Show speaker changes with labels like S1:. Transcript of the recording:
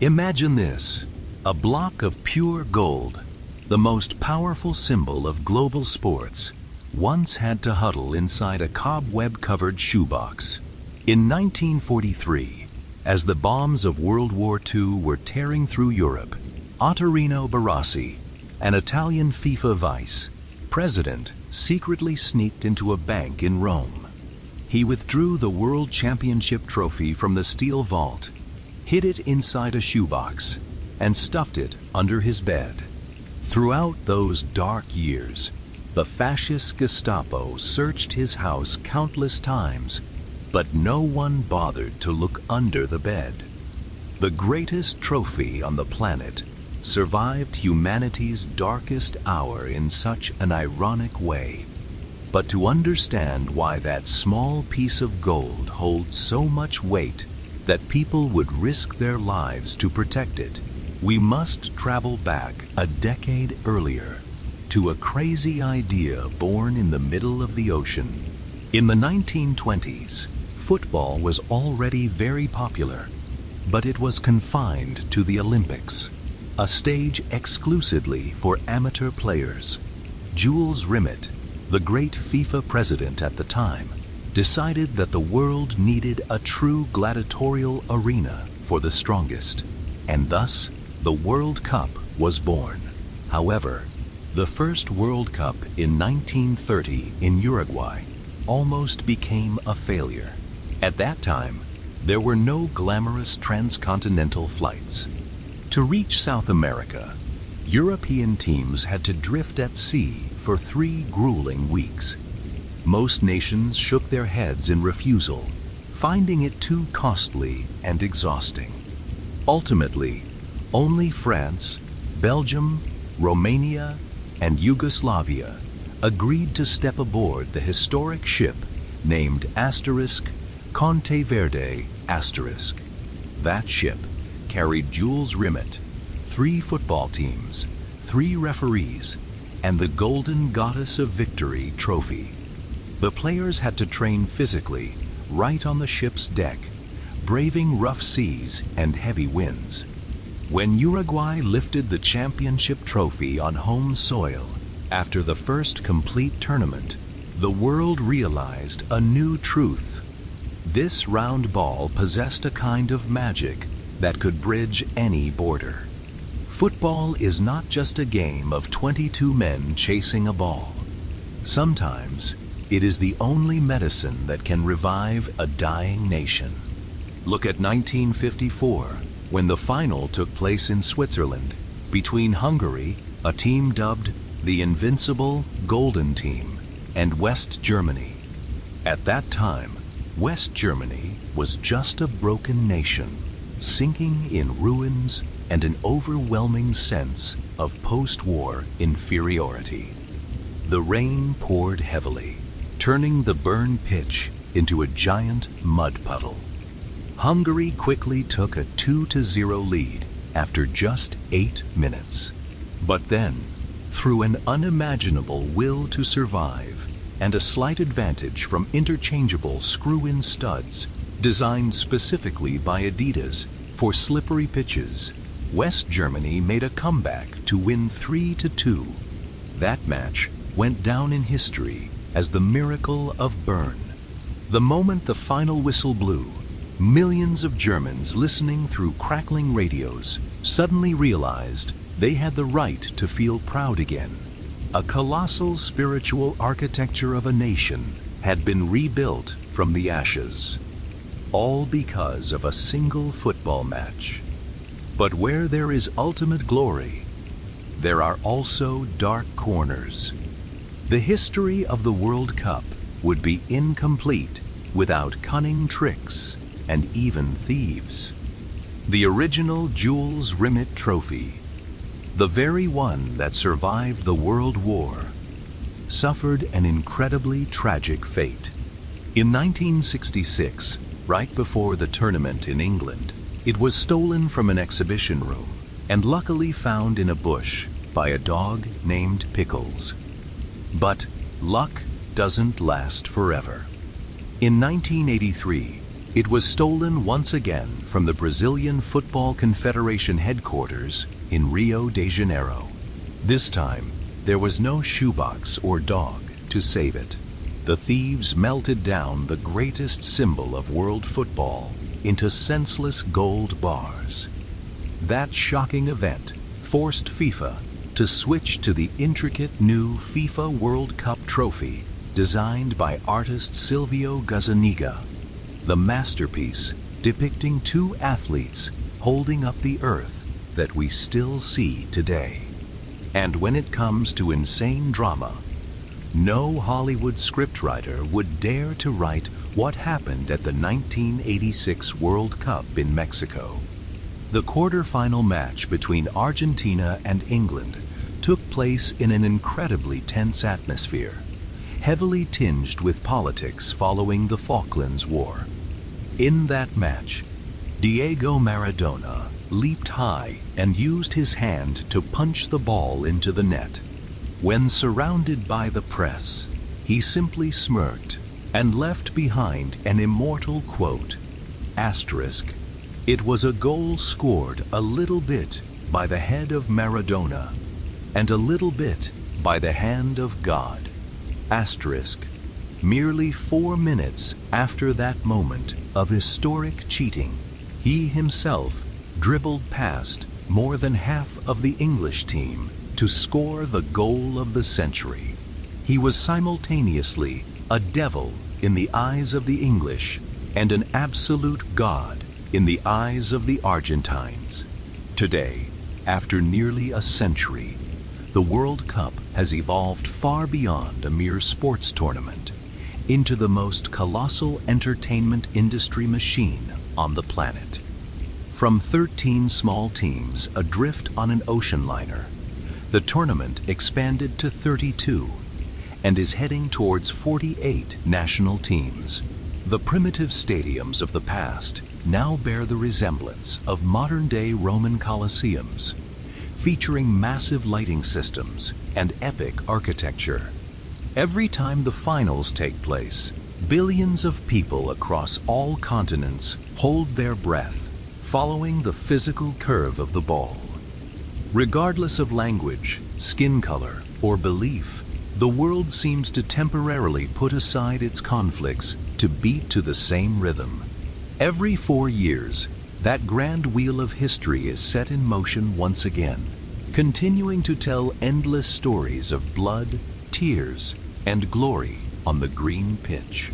S1: Imagine this, a block of pure gold, the most powerful symbol of global sports, once had to huddle inside a cobweb-covered shoebox. In 1943, as the bombs of World War II were tearing through Europe, Ottorino Barassi, an Italian FIFA vice president, secretly sneaked into a bank in Rome. He withdrew the World Championship trophy from the steel vault, hid it inside a shoebox, and stuffed it under his bed. Throughout those dark years, the fascist Gestapo searched his house countless times, but no one bothered to look under the bed. The greatest trophy on the planet survived humanity's darkest hour in such an ironic way. But to understand why that small piece of gold holds so much weight that people would risk their lives to protect it, we must travel back a decade earlier to a crazy idea born in the middle of the ocean. In the 1920s, football was already very popular, but it was confined to the Olympics, a stage exclusively for amateur players. Jules Rimet, the great FIFA president at the time, decided that the world needed a true gladiatorial arena for the strongest, and thus the World Cup was born. However, the first World Cup in 1930 in Uruguay almost became a failure. At that time, there were no glamorous transcontinental flights. To reach South America, European teams had to drift at sea for 3 grueling weeks. Most nations shook their heads in refusal, finding it too costly and exhausting. Ultimately, only France, Belgium, Romania, and Yugoslavia agreed to step aboard the historic ship named Conte Verde *. That ship carried Jules Rimet, 3 football teams, 3 referees, and the Golden Goddess of Victory trophy. The players had to train physically right on the ship's deck, braving rough seas and heavy winds. When Uruguay lifted the championship trophy on home soil after the first complete tournament, the world realized a new truth. This round ball possessed a kind of magic that could bridge any border. Football is not just a game of 22 men chasing a ball. Sometimes, it is the only medicine that can revive a dying nation. Look at 1954, when the final took place in Switzerland between Hungary, a team dubbed the Invincible Golden Team, and West Germany. At that time, West Germany was just a broken nation, sinking in ruins and an overwhelming sense of post-war inferiority. The rain poured heavily, turning the burned pitch into a giant mud puddle. Hungary quickly took a 2-0 lead after just 8 minutes. But then, through an unimaginable will to survive and a slight advantage from interchangeable screw-in studs designed specifically by Adidas for slippery pitches, West Germany made a comeback to win 3-2. That match went down in history as the miracle of Bern. The moment the final whistle blew, millions of Germans listening through crackling radios suddenly realized they had the right to feel proud again. A colossal spiritual architecture of a nation had been rebuilt from the ashes, all because of a single football match. But where there is ultimate glory, there are also dark corners. The history of the World Cup would be incomplete without cunning tricks and even thieves. The original Jules Rimet Trophy, the very one that survived the World War, suffered an incredibly tragic fate. In 1966, right before the tournament in England, it was stolen from an exhibition room and luckily found in a bush by a dog named Pickles. But luck doesn't last forever. In 1983, It was stolen once again from the Brazilian Football Confederation headquarters in Rio de Janeiro. This time, there was no shoebox or dog to save it. The thieves melted down the greatest symbol of world football into senseless gold bars. That shocking event forced FIFA to switch to the intricate new FIFA World Cup trophy designed by artist Silvio Gazzaniga, the masterpiece depicting two athletes holding up the earth that we still see today. And when it comes to insane drama, no Hollywood scriptwriter would dare to write what happened at the 1986 World Cup in Mexico. The quarter-final match between Argentina and England took place in an incredibly tense atmosphere, heavily tinged with politics following the Falklands War. In that match, Diego Maradona leaped high and used his hand to punch the ball into the net. When surrounded by the press, he simply smirked and left behind an immortal quote, asterisk, "It was a goal scored a little bit by the head of Maradona and a little bit by the hand of God," asterisk. Merely 4 minutes after that moment of historic cheating, he himself dribbled past more than half of the English team to score the goal of the century. He was simultaneously a devil in the eyes of the English and an absolute god in the eyes of the Argentines. Today, after nearly a century, the World Cup has evolved far beyond a mere sports tournament into the most colossal entertainment industry machine on the planet. From 13 small teams adrift on an ocean liner, the tournament expanded to 32 and is heading towards 48 national teams. The primitive stadiums of the past now bear the resemblance of modern-day Roman Colosseums, featuring massive lighting systems and epic architecture. Every time the finals take place, billions of people across all continents hold their breath, following the physical curve of the ball. Regardless of language, skin color, or belief, the world seems to temporarily put aside its conflicts to beat to the same rhythm. Every 4 years, that grand wheel of history is set in motion once again, continuing to tell endless stories of blood, tears, and glory on the green pitch.